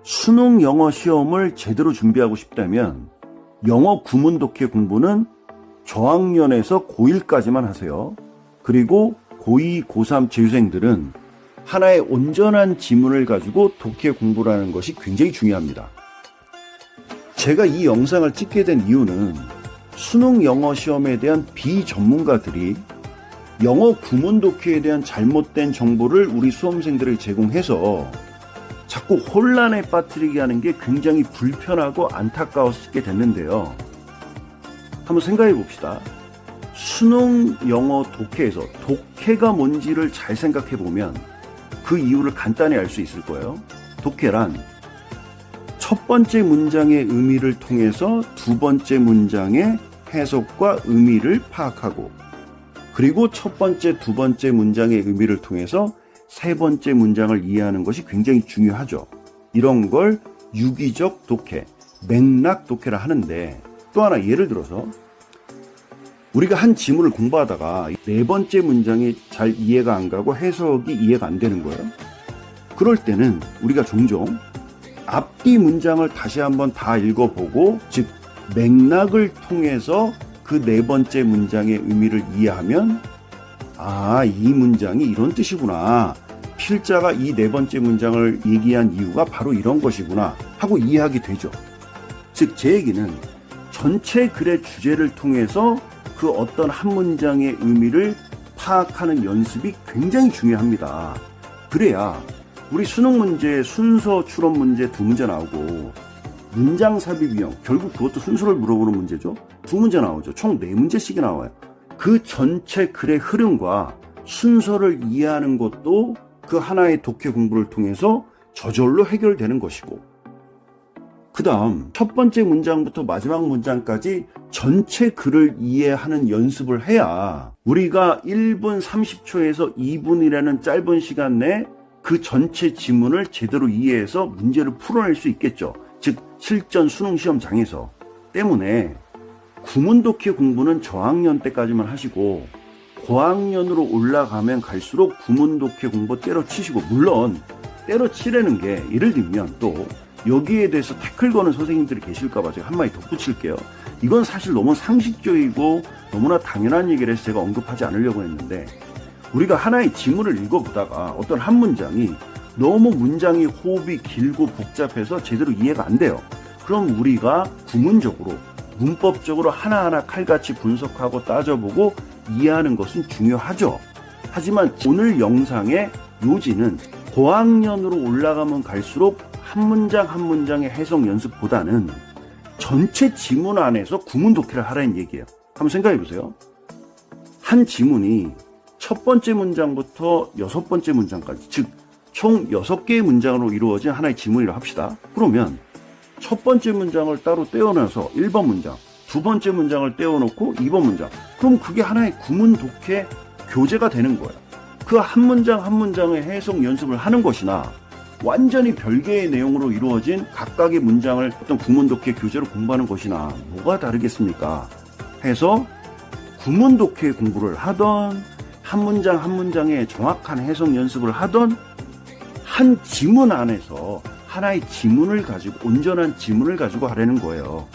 수능 영어 시험을 제대로 준비하고 싶다면 영어 구문 독해 공부는 저학년에서 고1까지만 하세요. 그리고 고2, 고3 재수생들은 하나의 온전한 지문을 가지고 독해 공부를 하는 것이 굉장히 중요합니다. 제가 이 영상을 찍게 된 이유는 수능 영어 시험에 대한 비전문가들이 영어 구문 독해에 대한 잘못된 정보를 우리 수험생들에게 제공해서 자꾸 혼란에 빠뜨리게 하는 게 굉장히 불편하고 안타까워서 찍게 됐는데요. 한번 생각해 봅시다. 수능 영어 독해에서 독해가 뭔지를 잘 생각해 보면 그 이유를 간단히 알 수 있을 거예요. 독해란 첫 번째 문장의 의미를 통해서 두 번째 문장의 해석과 의미를 파악하고, 그리고 첫 번째, 두 번째 문장의 의미를 통해서 세 번째 문장을 이해하는 것이 굉장히 중요하죠. 이런 걸 유기적 독해, 맥락 독해라 하는데, 또 하나 예를 들어서 우리가 한 지문을 공부하다가 네 번째 문장이 잘 이해가 안 가고 해석이 이해가 안 되는 거예요. 그럴 때는 우리가 종종 앞뒤 문장을 다시 한번 다 읽어보고, 즉 맥락을 통해서 그 네 번째 문장의 의미를 이해하면 이 문장이 이런 뜻이구나, 필자가 이 네 번째 문장을 얘기한 이유가 바로 이런 것이구나 하고 이해하게 되죠. 즉 제 얘기는 전체 글의 주제를 통해서 그 어떤 한 문장의 의미를 파악하는 연습이 굉장히 중요합니다. 그래야 우리 수능 문제 순서 추론 문제 두 문제 나오고, 문장 삽입 유형, 결국 그것도 순서를 물어보는 문제죠. 두 문제 나오죠. 총 네 문제씩이 나와요. 그 전체 글의 흐름과 순서를 이해하는 것도 그 하나의 독해 공부를 통해서 저절로 해결되는 것이고, 그 다음 첫 번째 문장부터 마지막 문장까지 전체 글을 이해하는 연습을 해야 우리가 1분 30초에서 2분이라는 짧은 시간 내에 그 전체 지문을 제대로 이해해서 문제를 풀어낼 수 있겠죠. 즉 실전 수능 시험장에서. 때문에 구문 독해 공부는 저학년 때까지만 하시고, 고학년으로 올라가면 갈수록 구문 독해 공부 때려치시고, 물론 때려치려는 게 예를 들면 또 여기에 대해서 태클 거는 선생님들이 계실까봐 제가 한마디 덧붙일게요. 이건 사실 너무 상식적이고 너무나 당연한 얘기를 해서 제가 언급하지 않으려고 했는데, 우리가 하나의 지문을 읽어보다가 어떤 한 문장이 너무 문장이 호흡이 길고 복잡해서 제대로 이해가 안 돼요. 그럼 우리가 구문적으로, 문법적으로 하나하나 칼같이 분석하고 따져보고 이해하는 것은 중요하죠. 하지만 오늘 영상의 요지는 고학년으로 올라가면 갈수록 한 문장 한 문장의 해석 연습보다는 전체 지문 안에서 구문 독해를 하라는 얘기예요. 한번 생각해 보세요. 한 지문이 첫 번째 문장부터 여섯 번째 문장까지, 즉 총 6개의 문장으로 이루어진 하나의 지문이라고 합시다. 그러면 첫 번째 문장을 따로 떼어내서 1번 문장, 두 번째 문장을 떼어놓고 2번 문장, 그럼 그게 하나의 구문 독해 교재가 되는 거예요. 그 한 문장 한 문장의 해석 연습을 하는 것이나 완전히 별개의 내용으로 이루어진 각각의 문장을 어떤 구문 독해 교재로 공부하는 것이나 뭐가 다르겠습니까? 해서 구문 독해 공부를 하던, 한 문장 한 문장의 정확한 해석 연습을 하던, 한 지문 안에서 하나의 지문을 가지고, 온전한 지문을 가지고 하라는 거예요.